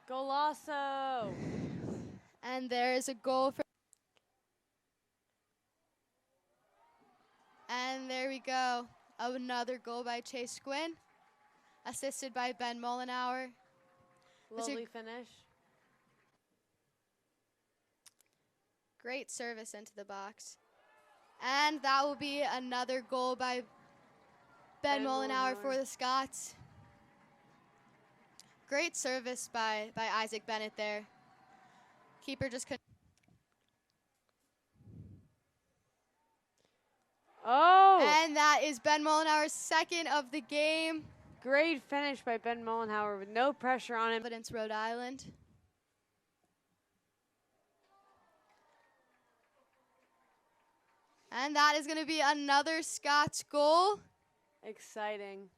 Golasso. And there is a goal for. And there we go. Another goal by Chase Gwynn, assisted by Ben Mollenauer. Lovely finish. Great service into the box. And that will be another goal by Ben Mollenauer for the Scots. Great service by Isaac Bennett there. Keeper just couldn't. Oh! And that is Ben Mollenauer's second of the game. Great finish by Ben Mollenauer with no pressure on him. Providence, Rhode Island. And that is going to be another Scots goal. Exciting.